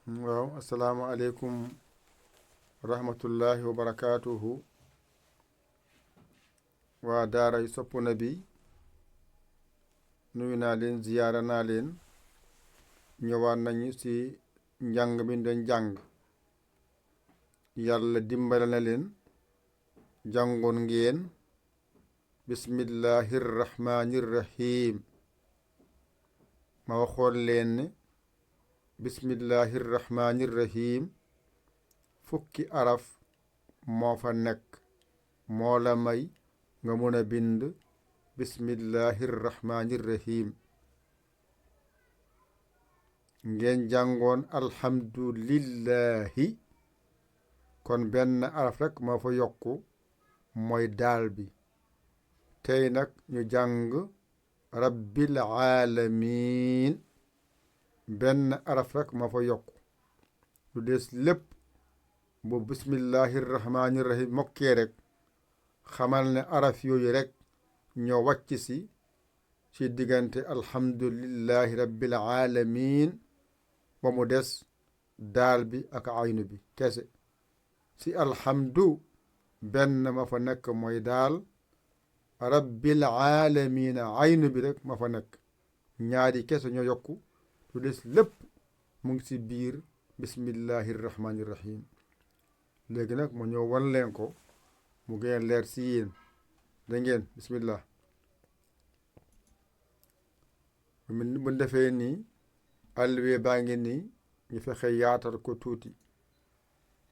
waaw asalaamaaleykum wa rahmatullahi wa barakaatuhu waa daara yu sopp na bi nuyu naa leen ziyaara naa leen ñëwaat nañu ci njàng mi doon jàng yàlla dimbale na leen jàngoon ngeen bismillahir rahmanir rahim ma waxoon leen ne bismillahir rahmanir rahim fukki araf moo fa nekk moo la may nga mun a bind bismillahir rahmanir rahim ngeen jàngoon alhamdulillahi kon benn araf rek moo fa yokku mooy daal bi tey nag ñu jàng rabbil alamin benn araf rek moo fa yokku lu des lépp bu bismillahir rahmanir rahim mokkee rek xamal ne araf yooyu rek ñoo wàcc ci diggante alhamdulillahi rabbil alamin ba mu des daal bi ak aynu bi kese ci alhamdu benn ma fa nekk mooy daal rabbil alamin aynu bi rek ma fa nekk ñaari kese ñoo yokku lu des lépp mu ngi ci biir bismillahir rahmanir rahim léegi nag ma ñëw wan leen ko mu gën leer ci yéen da ngeen bismillah bu defee nii alluwe baa ngi nii ñu fexe yaatal ko tuuti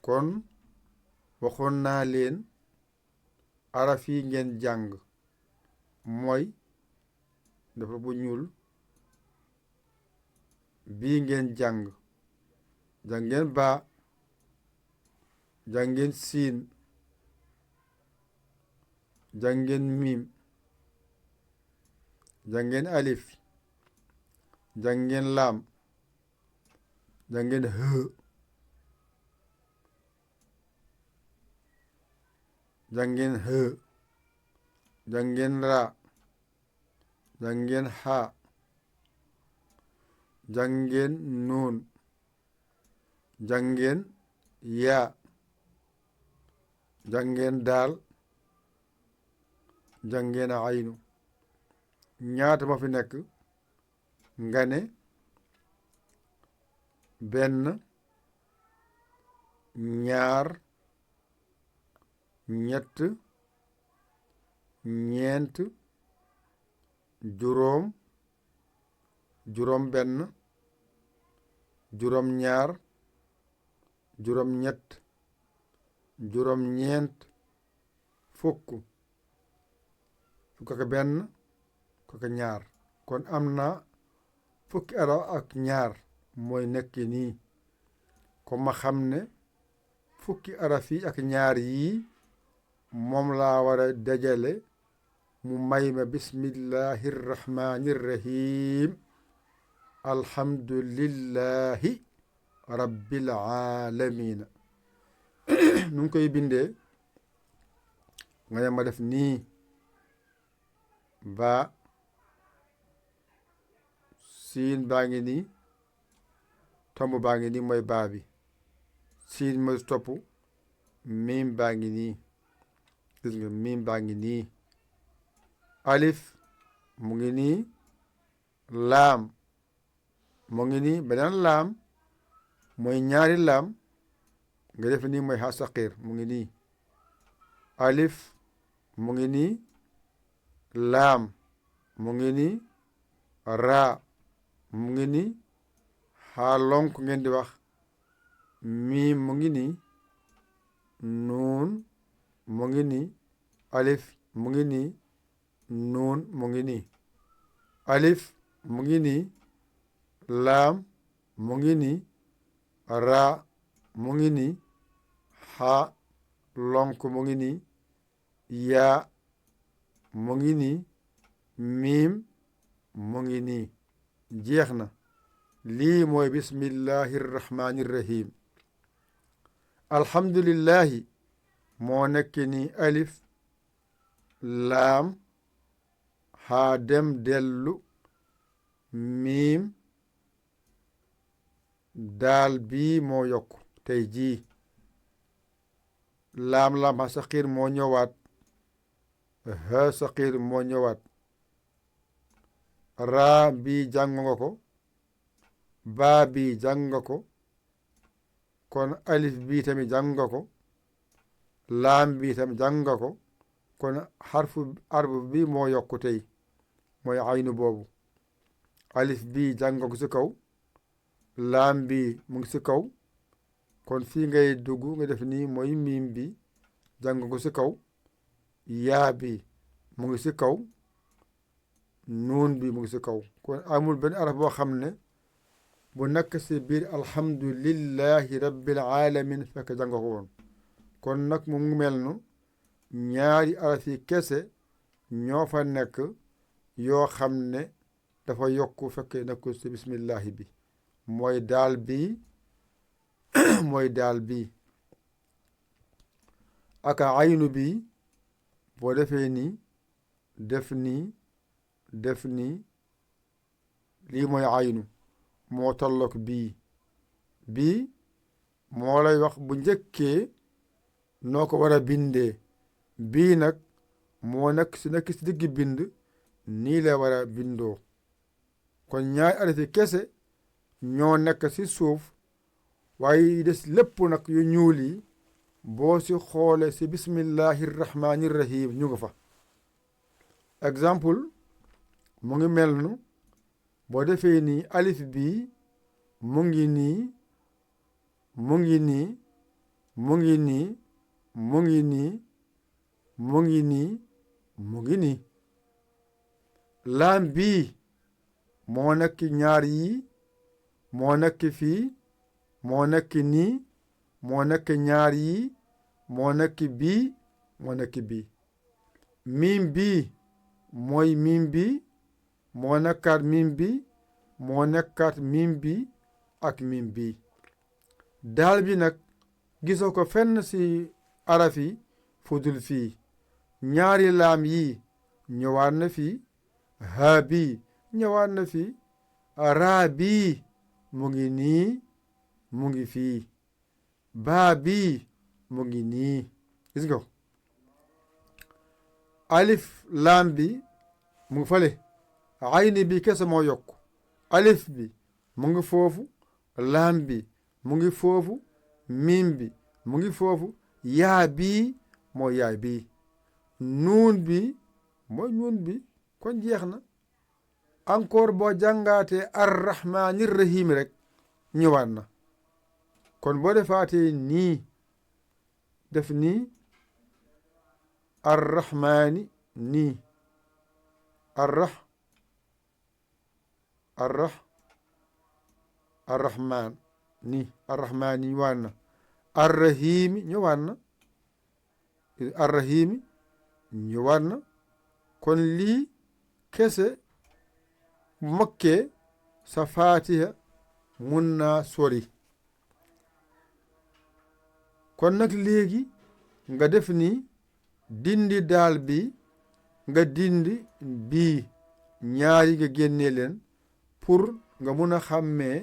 kon waxoon naa leen araf yi ngeen jàng mooy dafa bu ñuul bii ngeen jàng jàngeen baa jàngeen siin jàngeen miim jàngeen alif jàngeen laam jàngeen hë jàngeen hë jàngeen ra jàngeen ha jàngeen nuun jàngeen yaa jàngeen daal jàngeen aynu ñaata ma fi nekk nga ne benn ñaar ñett ñeent juróom juróom benn juróom ñaar juróom ñett juróom ñeent fukk ak benn fukk ak ñaar kon am na fukki araf ak ñaar mooy nekk nii comme ma xam ne fukki araf yi ak ñaar yii moom laa war a dajale mu may ma bismillahir rahmanir rahim alhamdulillahi rabbil alamin nu ngi koy bindee nga ne ma def nii ba siin baa ngi nii tomb baa ngi nii mooy baa bi siin mooy topp miim baa ngi nii gis nga miim baa ngi nii alif mu ngi nii laam mu ngi nii beneen laam mooy ñaari laam nga def nii mooy xasaqir mu ngi nii alif mu ngi nii laam mu ngi nii raa mu ngi nii xaa lonk ngeen di wax miim mu ngi nii nuun mu ngi nii alif mu ngi nii nuun mu ngi nii alif mu ngi nii laam mu ngi nii raa mu ngi nii xaa lonk mu ngi nii yaa mu ngi nii miim mu ngi nii jeex na lii mooy bismillahir rahmanir rahim alhamdulillahi moo nekk nii alif laam xaa dem dellu miim daal bii moo yokk tey jii laam ha saqiir moo ñëwaat ha saqiir moo ñëwaat raa bii jàng nga ko baa bii jàng nga ko kon alif bii tamit jàng nga ko laam bii tamit jàng nga ko kon arfu bii moo yokk tey mooy aynu boobu alif bii jàng nga ko ci kaw laam bii mu ngi ci kaw kon fii ngay dugg nga def nii mooy miim bi jàng nga ko ci kaw yaa bi mu ngi ci kaw nuun bi mu ngi ci kaw kon amul benn araf boo xam ne bu nekk ci biir alhamdulillahi rabbil alamin fekk jàng nga ko woon kon nag mu ngi mel nu ñaari araf yi kese ñoo fa nekk yoo xam ne dafa yokk fekk nekkul ci bismillahi bi mooy daal bii mooy daal bii ak aynu bi boo defee nii def nii def nii lii mooy aynu moo tollook bii moo lay wax bu njëkkee noo ko war a bindee bii nag moo nekk ci digg bind nii la war a bindoo kon ñaari arafi kese ñoo nekk ci suuf waaye des lépp nag yu ñuul yi boo ci xoole ci bismillahi rahmani rahim ñu nga fa exemple mu ngi mel nu boo defee nii alif bi mu ngi nii mu ngi nii mu ngi nii mu ngi nii mu ngi nii mu ngi nii laam bii moo nekk ñaar yi moo nekk fii moo nekk nii moo nekk ñaar yi moo nekk bii moo nekk bii miim bii mooy miim bi moo nekkaat miim bi moo nekkaat miim bi ak miim bi daal bi nag gisoo ko fenn ci araf yi fudul fii ñaari laam yi ñëwaat na fii haa bii ñëwaat na fii raa bii mu ngi nii mu ngi fii baa bii mu ngi nii gis nga alif laam bi mu ngi fale ayni bi kese moo yokk alif bi mu ngi foofu laam bi mu ngi foofu miim bi mu ngi foofu yaa bii mooy yaay bii nuun bi mooy nuun bi kon jeex na encore boo jàngaatee arrahmaani rahim rek ñëwaat na kon boo defaatee nii def nii arrahmaani nii arrahmaan nii arrahmaani ñëwaat na arrahimi ñëwaat na arrahimi ñëwaat na kon lii kese mokkee sa faatiha mun naa sori kon nag léegi nga def ni dindi daal bi nga dindi bii ñaari nga génnee leen pour nga mun a xàmmee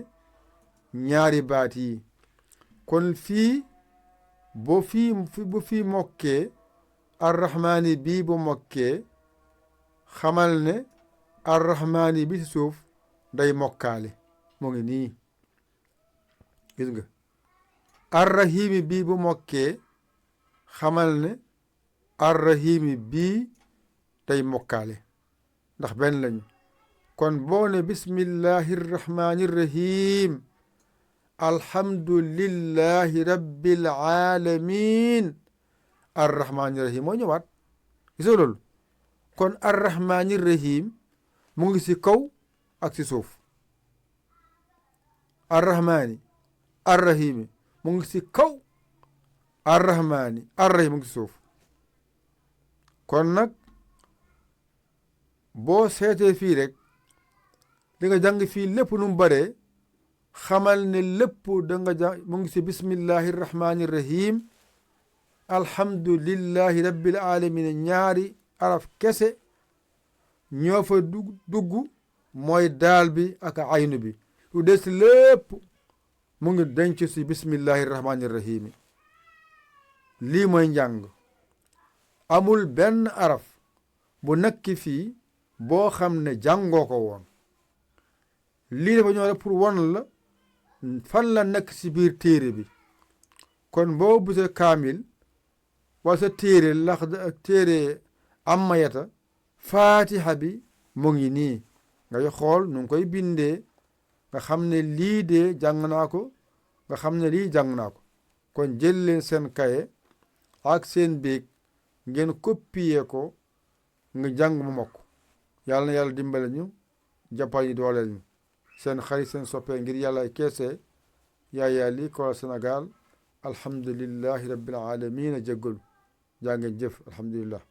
ñaari baat yi kon fii bu fii mokkee arrahmaani bii bu mokkee xamal ne arrahmaani bi ci suuf day mokkaale mu ngi nii gis nga arrahimi bii bu mokkee xamal ne arrahimi bii day mokkaale ndax benn lañu kon boo ne bismillahi rrahmani rrahim alhamdulillahi rabbil alamin arrahmani rrahim moo ñëwaat gisoo loolu kon arrahmani rrahim mu ngi ci kaw ak ci suuf arrahmani arrahimi mu ngi ci kaw arrahmani arrahim mu ngi ci suuf kon nag boo seetee fii rek di nga jàng fii lépp nu mu baree xamal ne lépp da nga jàng mu ngi ci bismillahi rrahmani rrahim alhamdulillahi rabbil alamin ñaari araf kese ñoo fa dugg mooy daal bi ak aynu bi lu des lépp mu ngi denc si bismillahi rahmaani rahim. lii mooy njàng. amul benn araf bu nekk fii boo xam ne jàngoo ko woon. lii dafa ñëw rek pour won la fan la nekk si biir téere bi. kon boo busee kaamil wala sa téere lax téere ammayata faatiha bi mu ngi nii ngay xool nu ngi koy bindee nga xam ne lii de jàng naa ko nga xam ne lii jàng naa ko. kon jël leen seen kaye ak seen biig ngeen copier ko nga jàng mu mokk. yàlla na yàlla dimbale ñu jàppal ñu dooleel ñu. seen xarit seen soppee ngir yàlla ay keese Yaya Ly Kora Sénégal alhamdulillahi rabbil alamin a jéggalu jaa ngeen jëf alhamdulillah.